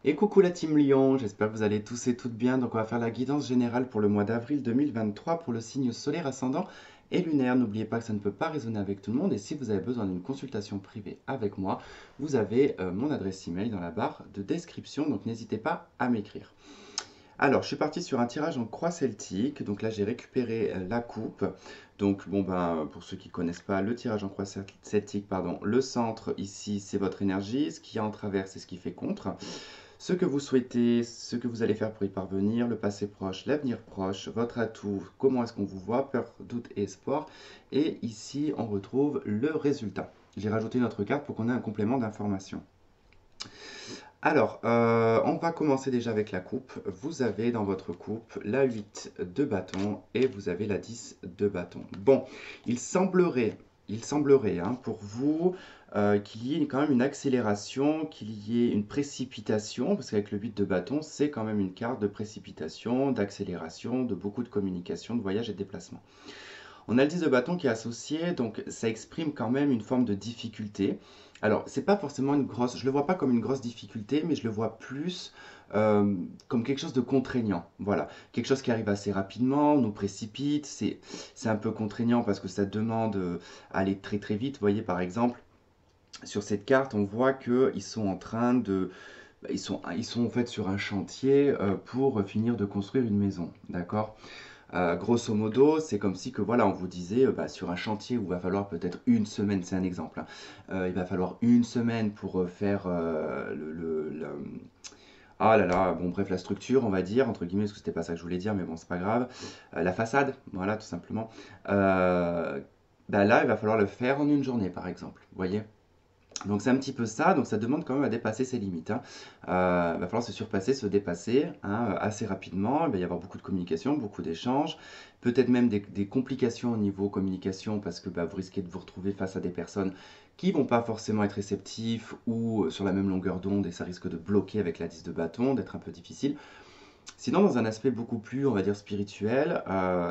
Et coucou la team Lion, j'espère que vous allez tous et toutes bien. Donc on va faire la guidance générale pour le mois d'avril 2023 pour le signe solaire ascendant et lunaire. N'oubliez pas que ça ne peut pas résonner avec tout le monde et si vous avez besoin d'une consultation privée avec moi, vous avez mon adresse email dans la barre de description, donc n'hésitez pas à m'écrire. Alors, je suis parti sur un tirage en croix celtique. Donc là, j'ai récupéré la coupe. Donc, bon, ben, pour ceux qui ne connaissent pas le tirage en croix celtique, pardon, le centre ici, c'est votre énergie. Ce qu'il y a en travers, c'est ce qui fait contre. Ce que vous souhaitez, ce que vous allez faire pour y parvenir, le passé proche, l'avenir proche, votre atout, comment est-ce qu'on vous voit, peur, doute et espoir. Et ici, on retrouve le résultat. J'ai rajouté une autre carte pour qu'on ait un complément d'information. Alors, on va commencer déjà avec la coupe. Vous avez dans votre coupe la 8 de bâton et vous avez la 10 de bâton. Bon, il semblerait hein, pour vous qu'il y ait quand même une accélération, qu'il y ait une précipitation, parce qu'avec le 8 de bâton, c'est quand même une carte de précipitation, d'accélération, de beaucoup de communication, de voyage et de déplacement. On a le 10 de bâton qui est associé, donc ça exprime quand même une forme de difficulté. Alors, c'est pas forcément une grosse, je le vois pas comme une grosse difficulté, mais je le vois plus euh, comme quelque chose de contraignant. Voilà, quelque chose qui arrive assez rapidement, nous précipite, c'est un peu contraignant parce que ça demande à aller très très vite. Vous voyez, par exemple, sur cette carte, on voit qu'ils sont en train de, ils sont en fait sur un chantier pour finir de construire une maison, d'accord? Grosso modo, c'est comme si que voilà, on vous disait bah, sur un chantier où il va falloir peut-être une semaine, c'est un exemple, hein. Il va falloir une semaine pour faire ah là là, bon bref, la structure, on va dire, entre guillemets, parce que c'était pas ça que je voulais dire, mais bon, c'est pas grave. La façade, voilà, tout simplement. Euh, Bah là, il va falloir le faire en une journée, par exemple. Vous voyez? Donc c'est un petit peu ça, donc ça demande quand même à dépasser ses limites, hein. Il va falloir se surpasser, se dépasser hein, assez rapidement. Il va y avoir beaucoup de communication, beaucoup d'échanges, peut-être même des complications au niveau communication parce que bah, vous risquez de vous retrouver face à des personnes qui vont pas forcément être réceptifs ou sur la même longueur d'onde et ça risque de bloquer avec la 10 de bâton, d'être un peu difficile. Sinon, dans un aspect beaucoup plus, on va dire, spirituel,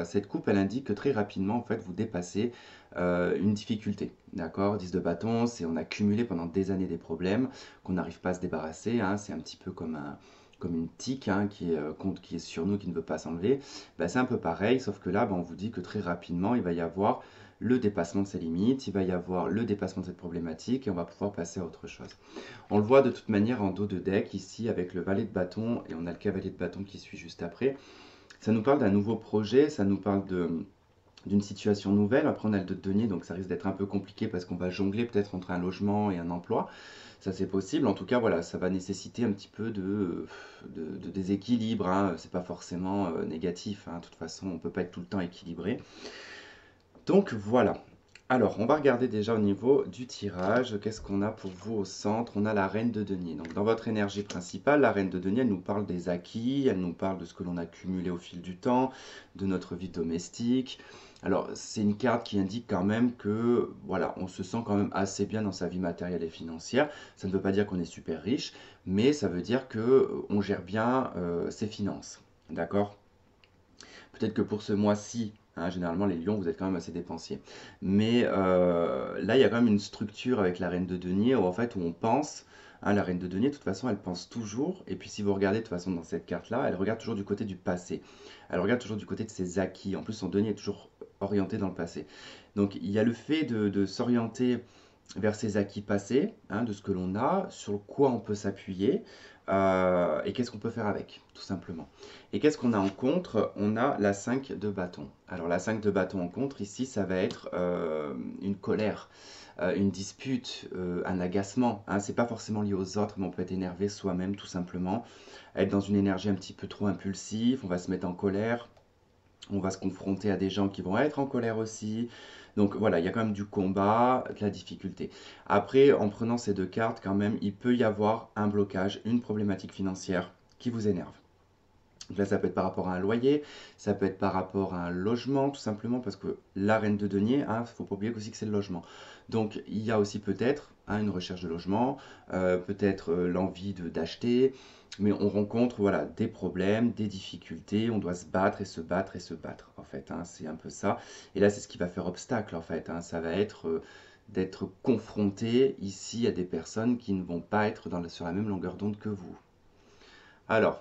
cette coupe, elle indique que très rapidement, en fait, vous dépassez une difficulté. D'accord? 10 de bâton, c'est on a cumulé pendant des années des problèmes qu'on n'arrive pas à se débarrasser, hein. C'est un petit peu comme une tique hein, qui est sur nous, qui ne veut pas s'enlever. Ben, c'est un peu pareil, sauf que là, ben, on vous dit que très rapidement, il va y avoir le dépassement de ses limites, il va y avoir le dépassement de cette problématique et on va pouvoir passer à autre chose. On le voit de toute manière en dos de deck ici avec le valet de bâton et on a le cavalier de bâton qui suit juste après. Ça nous parle d'un nouveau projet, ça nous parle d'une situation nouvelle. Après on a le 2 de denier donc ça risque d'être un peu compliqué parce qu'on va jongler peut-être entre un logement et un emploi. Ça c'est possible. En tout cas voilà, ça va nécessiter un petit peu de déséquilibre, hein. C'est pas forcément négatif, hein. De toute façon on ne peut pas être tout le temps équilibré. Donc voilà. Alors, on va regarder déjà au niveau du tirage. Qu'est-ce qu'on a pour vous au centre? On a la reine de denier. Donc, dans votre énergie principale, la reine de denier, elle nous parle des acquis, elle nous parle de ce que l'on a cumulé au fil du temps, de notre vie domestique. Alors, c'est une carte qui indique quand même que, voilà, on se sent quand même assez bien dans sa vie matérielle et financière. Ça ne veut pas dire qu'on est super riche, mais ça veut dire que on gère bien ses finances. D'accord? Peut-être que pour ce mois-ci, hein, généralement les lions, vous êtes quand même assez dépensiers. Mais là, il y a quand même une structure avec la reine de denier où en fait où on pense, hein, la reine de denier, de toute façon, elle pense toujours. Et puis si vous regardez de toute façon dans cette carte-là, elle regarde toujours du côté du passé. Elle regarde toujours du côté de ses acquis. En plus, son denier est toujours orienté dans le passé. Donc il y a le fait de s'orienter vers ses acquis passés, hein, de ce que l'on a, sur quoi on peut s'appuyer et qu'est-ce qu'on peut faire avec, tout simplement. Et qu'est-ce qu'on a en contre? On a la 5 de bâton. Alors la 5 de bâton en contre, ici, ça va être une colère, une dispute, un agacement, hein. C'est pas forcément lié aux autres, mais on peut être énervé soi-même, tout simplement. Être dans une énergie un petit peu trop impulsive, on va se mettre en colère, on va se confronter à des gens qui vont être en colère aussi. Donc voilà, il y a quand même du combat, de la difficulté. Après, en prenant ces deux cartes, quand même, il peut y avoir un blocage, une problématique financière qui vous énerve. Donc là, ça peut être par rapport à un loyer, ça peut être par rapport à un logement, tout simplement parce que la reine de denier, il ne faut pas oublier aussi que c'est le logement. Donc il y a aussi peut-être hein, une recherche de logement, peut-être l'envie d'acheter, mais on rencontre voilà, des problèmes, des difficultés, on doit se battre et se battre et se battre, en fait, hein, c'est un peu ça. Et là, c'est ce qui va faire obstacle, en fait, hein, ça va être d'être confronté ici à des personnes qui ne vont pas être sur la même longueur d'onde que vous. Alors,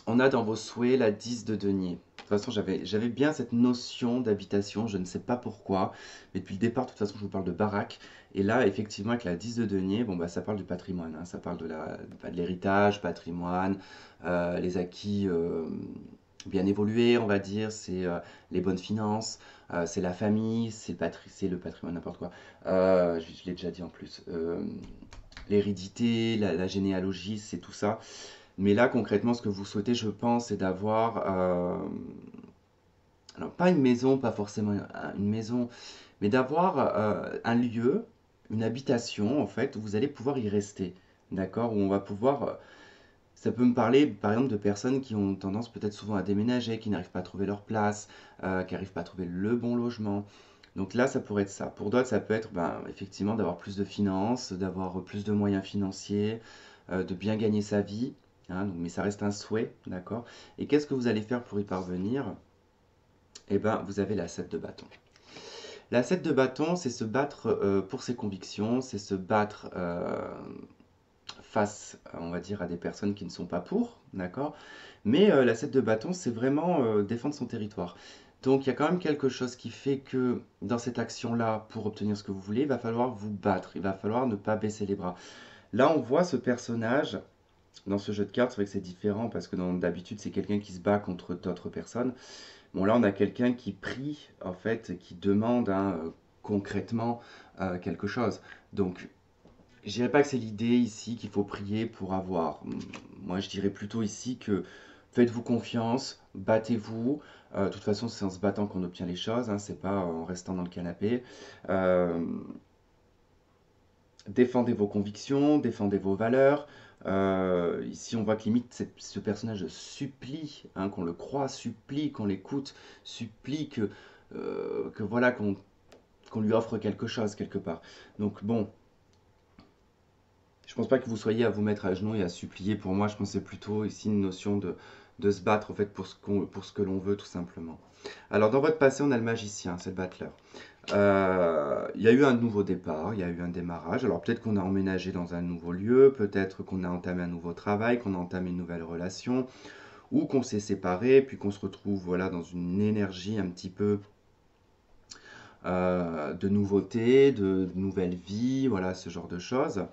on a dans vos souhaits la 10 de denier. De toute façon, j'avais bien cette notion d'habitation, je ne sais pas pourquoi, mais depuis le départ, de toute façon, je vous parle de baraque. Et là, effectivement, avec la 10 de denier, bon, bah, ça parle du patrimoine, hein, ça parle de l'héritage, patrimoine, les acquis bien évolués, on va dire, c'est les bonnes finances, c'est la famille, c'est le patrimoine, n'importe quoi. Je l'ai déjà dit en plus. L'hérédité, la généalogie, c'est tout ça. Mais là, concrètement, ce que vous souhaitez, je pense, c'est d'avoir, alors pas une maison, pas forcément une maison, mais d'avoir un lieu, une habitation, en fait, où vous allez pouvoir y rester, d'accord? Où on va pouvoir, ça peut me parler, par exemple, de personnes qui ont tendance peut-être souvent à déménager, qui n'arrivent pas à trouver leur place, qui n'arrivent pas à trouver le bon logement. Donc là, ça pourrait être ça. Pour d'autres, ça peut être ben, effectivement d'avoir plus de finances, d'avoir plus de moyens financiers, de bien gagner sa vie, hein, mais ça reste un souhait, d'accord? Et qu'est-ce que vous allez faire pour y parvenir? Eh ben, vous avez la 7 de bâton. La 7 de bâton, c'est se battre pour ses convictions, c'est se battre face, on va dire, à des personnes qui ne sont pas pour, d'accord? Mais la 7 de bâton, c'est vraiment défendre son territoire. Donc il y a quand même quelque chose qui fait que dans cette action-là, pour obtenir ce que vous voulez, il va falloir vous battre, il va falloir ne pas baisser les bras. Là, on voit ce personnage dans ce jeu de cartes, c'est vrai que c'est différent parce que d'habitude, c'est quelqu'un qui se bat contre d'autres personnes. Bon, là, on a quelqu'un qui prie, en fait, qui demande hein, concrètement quelque chose. Donc, je dirais pas que c'est l'idée ici qu'il faut prier pour avoir. Moi, je dirais plutôt ici que faites-vous confiance, battez-vous. De toute façon, c'est en se battant qu'on obtient les choses, hein, c'est pas en restant dans le canapé. Euh, Défendez vos convictions, défendez vos valeurs. Ici, on voit que limite, ce personnage supplie, hein, qu'on le croit, supplie, qu'on l'écoute, supplie que voilà, qu'on lui offre quelque chose quelque part. Donc bon, je pense pas que vous soyez à vous mettre à genoux et à supplier. Pour moi, je pense que c'est plutôt ici une notion de se battre en fait pour ce que l'on veut tout simplement. Alors dans votre passé, on a le magicien, c'est le battleur. Il y a eu un nouveau départ, il y a eu un démarrage. Alors peut-être qu'on a emménagé dans un nouveau lieu, peut-être qu'on a entamé un nouveau travail, qu'on a entamé une nouvelle relation, ou qu'on s'est séparé, puis qu'on se retrouve voilà, dans une énergie un petit peu de nouveauté, de nouvelle vie, voilà, ce genre de choses.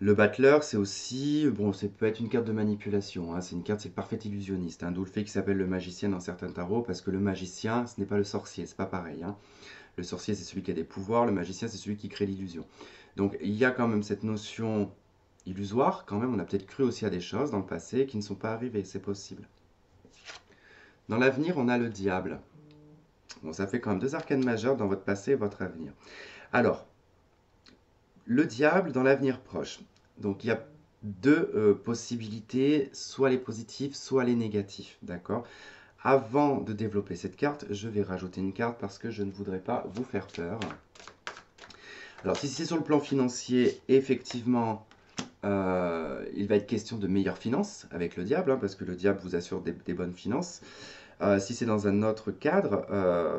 Le battleur, c'est aussi, bon, ça peut être une carte de manipulation, hein, c'est une carte, c'est le parfait illusionniste, hein, d'où le fait qu'il s'appelle le magicien dans certains tarots, parce que le magicien, ce n'est pas le sorcier, c'est pas pareil, hein. Le sorcier, c'est celui qui a des pouvoirs, le magicien, c'est celui qui crée l'illusion. Donc il y a quand même cette notion illusoire, quand même, on a peut-être cru aussi à des choses dans le passé qui ne sont pas arrivées, c'est possible. Dans l'avenir, on a le diable. Bon, ça fait quand même deux arcanes majeures dans votre passé et votre avenir. Alors, le diable dans l'avenir proche. Donc il y a deux possibilités, soit les positifs, soit les négatifs, d'accord? Avant de développer cette carte, je vais rajouter une carte parce que je ne voudrais pas vous faire peur. Alors si c'est sur le plan financier, effectivement, il va être question de meilleures finances avec le diable, hein, parce que le diable vous assure des bonnes finances. Si c'est dans un autre cadre,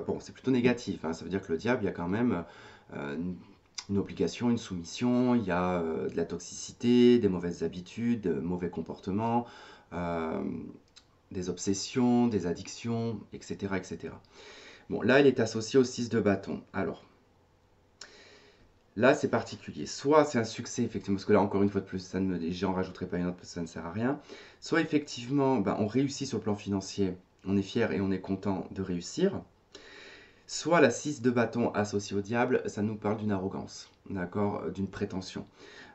bon, c'est plutôt négatif, hein, ça veut dire que le diable, il y a quand même une obligation, une soumission, il y a de la toxicité, des mauvaises habitudes, mauvais comportements, euh, des obsessions, des addictions, etc., etc. Bon, là, il est associé au 6 de bâton. Alors, là, c'est particulier. Soit c'est un succès, effectivement, parce que là, encore une fois de plus, j'en rajouterai pas une autre parce que ça ne sert à rien. Soit, effectivement, ben, on réussit sur le plan financier, on est fier et on est content de réussir. Soit la 6 de bâton associée au diable, ça nous parle d'une arrogance, d'accord, d'une prétention.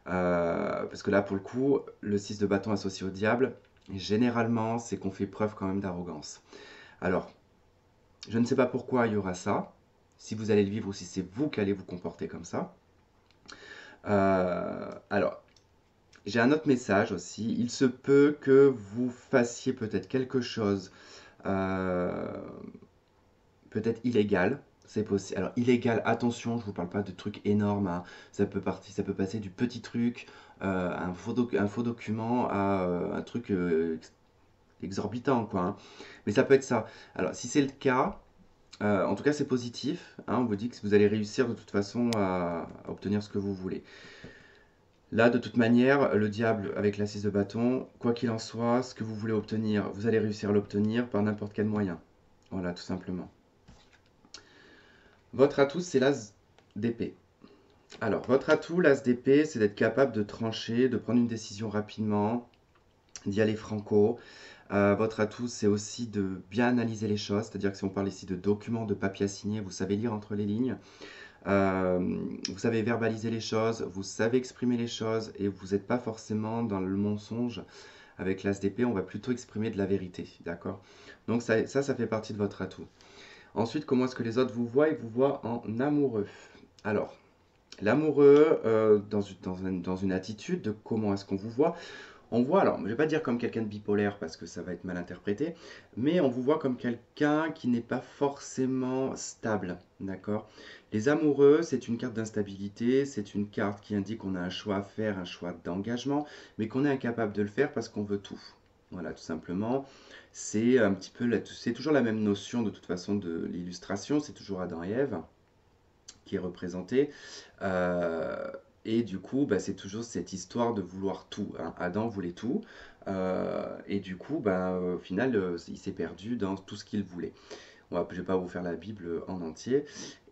Parce que là, pour le coup, le 6 de bâton associé au diable, généralement, c'est qu'on fait preuve quand même d'arrogance. Alors, je ne sais pas pourquoi il y aura ça, si vous allez le vivre ou si c'est vous qui allez vous comporter comme ça. Alors, j'ai un autre message aussi. Il se peut que vous fassiez peut-être quelque chose, euh, peut-être illégal. C'est possible. Alors, illégal, attention, je ne vous parle pas de trucs énormes, hein. Ça peut passer du petit truc, un faux document, à un truc exorbitant, quoi, hein. Mais ça peut être ça. Alors, si c'est le cas, en tout cas, c'est positif, hein. On vous dit que vous allez réussir de toute façon à obtenir ce que vous voulez. Là, de toute manière, le diable avec la 6 de bâton, quoi qu'il en soit, ce que vous voulez obtenir, vous allez réussir à l'obtenir par n'importe quel moyen. Voilà, tout simplement. Votre atout, c'est l'as d'épée. Alors, votre atout, l'as d'épée, c'est d'être capable de trancher, de prendre une décision rapidement, d'y aller franco. Votre atout, c'est aussi de bien analyser les choses, c'est-à-dire que si on parle ici de documents, de papiers à signer, vous savez lire entre les lignes. Vous savez verbaliser les choses, vous savez exprimer les choses et vous n'êtes pas forcément dans le mensonge. Avec l'as d'épée, on va plutôt exprimer de la vérité, d'accord? Donc ça fait partie de votre atout. Ensuite, comment est-ce que les autres vous voient? Ils vous voient en amoureux. Alors, l'amoureux, dans une attitude de comment est-ce qu'on vous voit, on voit, alors, je ne vais pas dire comme quelqu'un de bipolaire parce que ça va être mal interprété, mais on vous voit comme quelqu'un qui n'est pas forcément stable, d'accord? Les amoureux, c'est une carte d'instabilité, c'est une carte qui indique qu'on a un choix à faire, un choix d'engagement, mais qu'on est incapable de le faire parce qu'on veut tout. Voilà, tout simplement. C'est un petit peu, c'est toujours la même notion de toute façon de l'illustration, c'est toujours Adam et Ève qui est représenté. Euh, et du coup, bah, c'est toujours cette histoire de vouloir tout, hein. Adam voulait tout. Et du coup, bah, au final, il s'est perdu dans tout ce qu'il voulait. Je ne vais pas vous faire la Bible en entier.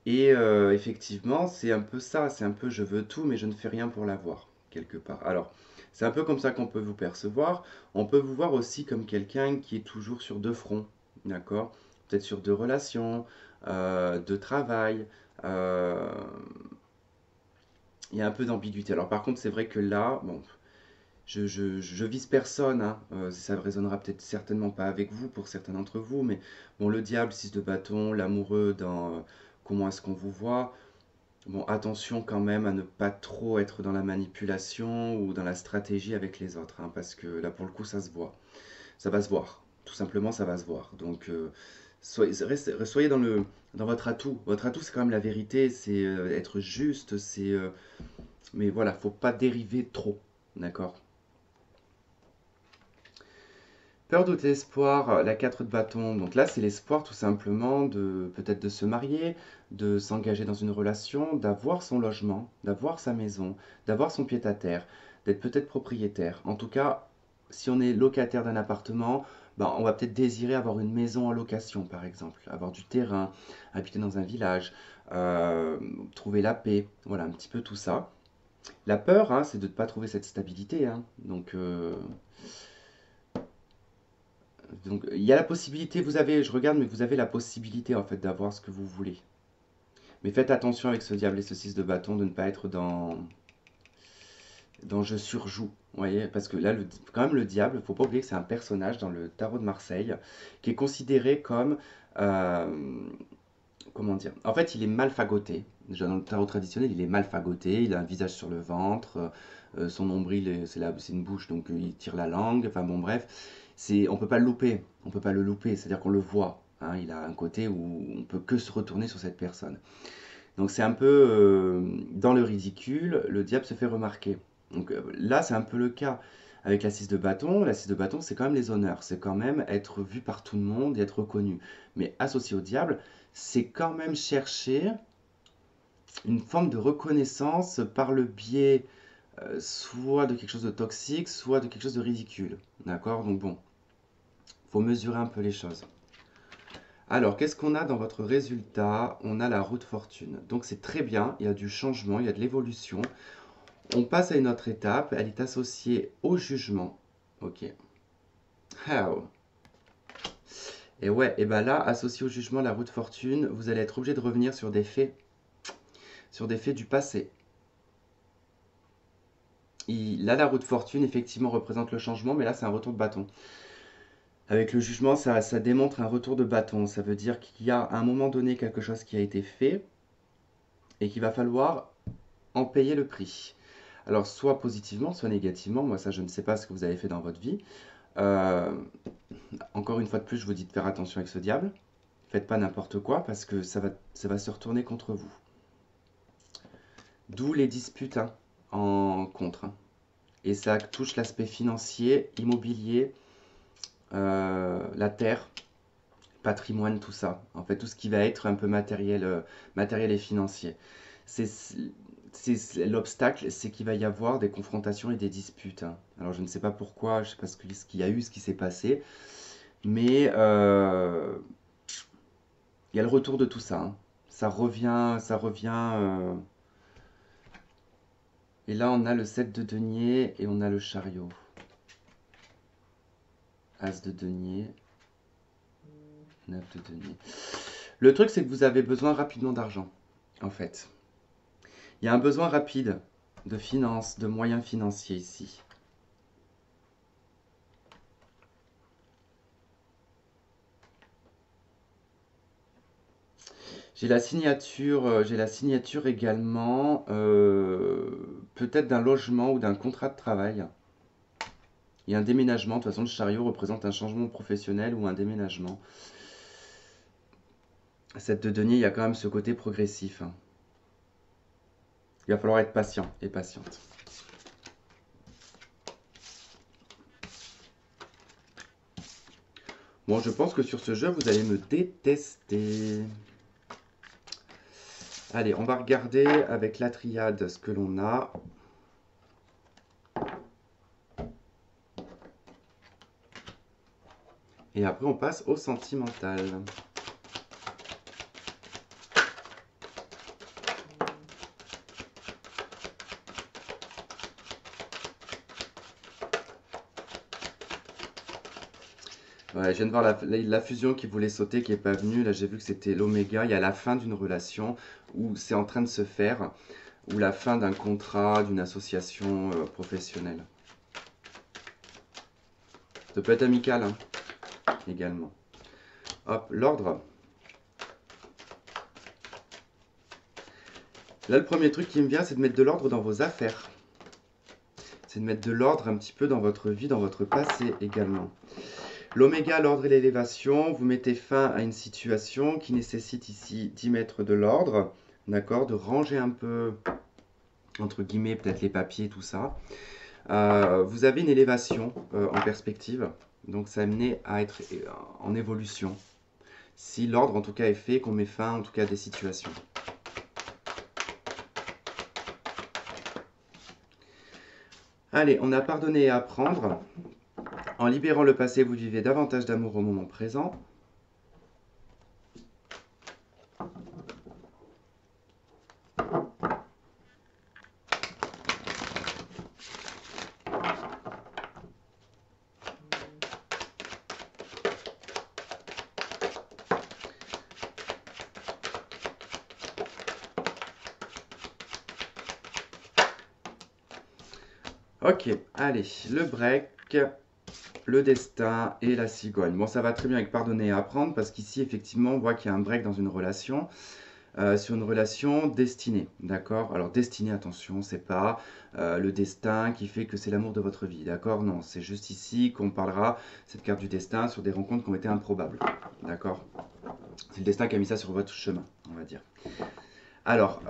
Et effectivement, c'est un peu ça. C'est un peu je veux tout, mais je ne fais rien pour l'avoir, quelque part. Alors, c'est un peu comme ça qu'on peut vous percevoir. On peut vous voir aussi comme quelqu'un qui est toujours sur deux fronts, d'accord? Peut-être sur deux relations, de travail. euh, il y a un peu d'ambiguïté. Alors par contre, c'est vrai que là, bon, je vise personne, hein. Ça ne résonnera peut-être certainement pas avec vous, pour certains d'entre vous, mais bon, le diable, 6 de bâton, l'amoureux dans comment est-ce qu'on vous voit. Bon, attention quand même à ne pas trop être dans la manipulation ou dans la stratégie avec les autres, hein, parce que là, pour le coup, ça se voit. Ça va se voir. Tout simplement, ça va se voir. Donc, soyez dans votre atout. Votre atout, c'est quand même la vérité, c'est être juste, mais voilà, faut pas dériver trop, d'accord? Peur, doute et espoir, la 4 de bâton. Donc là, c'est l'espoir tout simplement de peut-être de se marier, de s'engager dans une relation, d'avoir son logement, d'avoir sa maison, d'avoir son pied-à-terre, d'être peut-être propriétaire. En tout cas, si on est locataire d'un appartement, ben, on va peut-être désirer avoir une maison en location, par exemple, avoir du terrain, habiter dans un village, euh, trouver la paix, voilà, un petit peu tout ça. La peur, hein, c'est de ne pas trouver cette stabilité, hein. Donc, il y a la possibilité, vous avez, je regarde, mais vous avez la possibilité en fait d'avoir ce que vous voulez. Mais faites attention avec ce diable et ce 6 de bâton de ne pas être dans je surjoue. Vous voyez, parce que là, quand même, le diable, il ne faut pas oublier que c'est un personnage dans le tarot de Marseille qui est considéré comme. Comment dire? En fait, il est mal fagoté. Déjà, dans le tarot traditionnel, il est mal fagoté. Il a un visage sur le ventre. Son nombril, c'est une bouche, donc il tire la langue. Enfin bon, bref. On peut pas le louper. On peut pas le louper. C'est-à-dire qu'on le voit, hein. Il a un côté où on peut que se retourner sur cette personne. Donc c'est un peu dans le ridicule, le diable se fait remarquer. Donc là, c'est un peu le cas avec la 6 de bâton. La 6 de bâton, c'est quand même les honneurs, c'est quand même être vu par tout le monde et être reconnu. Mais associé au diable, c'est quand même chercher une forme de reconnaissance par le biais soit de quelque chose de toxique, soit de quelque chose de ridicule. D'accord? Donc bon, faut mesurer un peu les choses. Alors, qu'est-ce qu'on a dans votre résultat? On a la roue de fortune. Donc c'est très bien, il y a du changement, il y a de l'évolution. On passe à une autre étape, elle est associée au jugement. Ok. How? Et ouais, et ben là, associé au jugement, la roue de fortune, vous allez être obligé de revenir sur des faits du passé. Là, la roue de fortune, effectivement, représente le changement, mais là, c'est un retour de bâton. Avec le jugement, ça démontre un retour de bâton. Ça veut dire qu'il y a à un moment donné quelque chose qui a été fait et qu'il va falloir en payer le prix. Alors, soit positivement, soit négativement. Moi, ça, je ne sais pas ce que vous avez fait dans votre vie. Euh, Encore une fois de plus, je vous dis de faire attention avec ce diable. Faites pas n'importe quoi parce que ça va se retourner contre vous. D'où les disputes, hein, en contre, hein. Et ça touche l'aspect financier, immobilier, la terre, patrimoine, tout ça. En fait, tout ce qui va être un peu matériel, matériel et financier. C'est l'obstacle, c'est qu'il va y avoir des confrontations et des disputes, hein. Alors je ne sais pas pourquoi, je sais pas ce qu'il y a eu, ce qui s'est passé, mais il y a le retour de tout ça, hein. Ça revient. Et là, on a le 7 de denier et on a le chariot. As de denier, 9 de denier. Le truc, c'est que vous avez besoin rapidement d'argent, en fait. Il y a un besoin rapide de finances, de moyens financiers ici. J'ai la signature également, peut-être d'un logement ou d'un contrat de travail. Il y a un déménagement. De toute façon, le chariot représente un changement professionnel ou un déménagement. Cette de denier, il y a quand même ce côté progressif, hein. Il va falloir être patient et patiente. Bon, je pense que sur ce jeu, vous allez me détester. Allez, on va regarder avec la triade ce que l'on a. Et après, on passe au sentimental. Ouais, je viens de voir la fusion qui voulait sauter, qui n'est pas venue. Là, j'ai vu que c'était l'oméga. Il y a la fin d'une relation où c'est en train de se faire, ou la fin d'un contrat, d'une association professionnelle. Ça peut être amical, hein, également. Hop, l'ordre. Là, le premier truc qui me vient, c'est de mettre de l'ordre dans vos affaires. C'est de mettre de l'ordre un petit peu dans votre vie, dans votre passé également. L'oméga, l'ordre et l'élévation, vous mettez fin à une situation qui nécessite ici d'y mettre de l'ordre, d'accord, de ranger un peu, entre guillemets, peut-être les papiers, tout ça. Vous avez une élévation en perspective, donc ça amené à être en évolution. Si l'ordre, en tout cas, est fait, qu'on met fin, en tout cas, à des situations. Allez, on a pardonné et apprendre. En libérant le passé, vous vivez davantage d'amour au moment présent. Ok, allez, le break, le destin et la cigogne. Bon, ça va très bien avec pardonner et apprendre parce qu'ici, effectivement, on voit qu'il y a un break dans une relation. Sur une relation destinée, d'accord? Alors destinée, attention, c'est pas le destin qui fait que c'est l'amour de votre vie, d'accord? Non, c'est juste ici qu'on parlera, cette carte du destin, sur des rencontres qui ont été improbables, d'accord? C'est le destin qui a mis ça sur votre chemin, on va dire. Alors,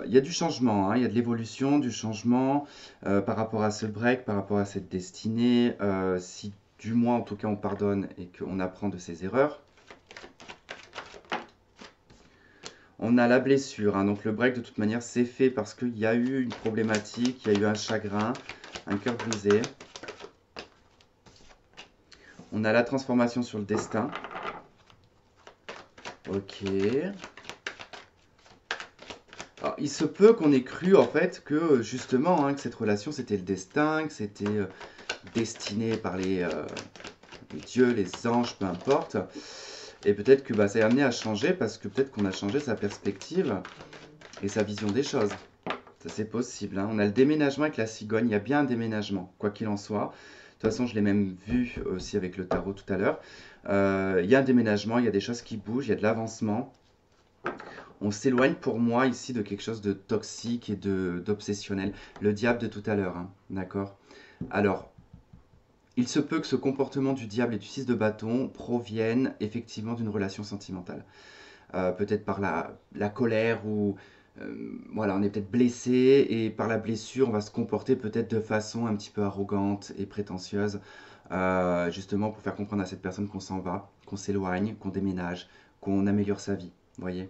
il y a du changement, hein, il y a de l'évolution, du changement par rapport à ce break, par rapport à cette destinée. Si du moins, en tout cas, on pardonne et qu'on apprend de ses erreurs. On a la blessure, hein, donc le break de toute manière c'est fait parce qu'il y a eu une problématique, il y a eu un chagrin, un cœur brisé. On a la transformation sur le destin. Ok. Alors, il se peut qu'on ait cru en fait que justement hein, que cette relation c'était le destin, que c'était destiné par les dieux, les anges, peu importe. Et peut-être que bah, ça a amené à changer parce que peut-être qu'on a changé sa perspective et sa vision des choses. Ça c'est possible, hein. On a le déménagement avec la cigogne, il y a bien un déménagement, quoi qu'il en soit. De toute façon, je l'ai même vu aussi avec le tarot tout à l'heure. Il y a un déménagement, il y a des choses qui bougent, il y a de l'avancement. On s'éloigne pour moi ici de quelque chose de toxique et d'obsessionnel. Le diable de tout à l'heure, hein, d'accord? Alors, il se peut que ce comportement du diable et du 6 de bâton provienne effectivement d'une relation sentimentale. Peut-être par la colère ou voilà, on est peut-être blessé et par la blessure, on va se comporter peut-être de façon un petit peu arrogante et prétentieuse, justement pour faire comprendre à cette personne qu'on s'en va, qu'on s'éloigne, qu'on déménage, qu'on améliore sa vie. Vous voyez?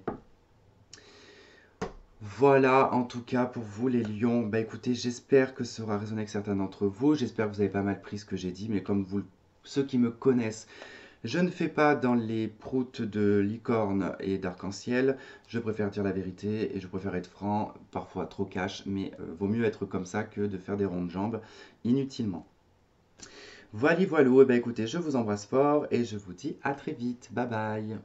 Voilà, en tout cas pour vous les lions, bah écoutez, j'espère que ça aura résonné avec certains d'entre vous, j'espère que vous avez pas mal pris ce que j'ai dit, mais comme vous, ceux qui me connaissent, je ne fais pas dans les proutes de licorne et d'arc-en-ciel, je préfère dire la vérité et je préfère être franc, parfois trop cash, mais vaut mieux être comme ça que de faire des rondes de jambes inutilement. Voilà, voilà, et bah écoutez, je vous embrasse fort et je vous dis à très vite, bye bye.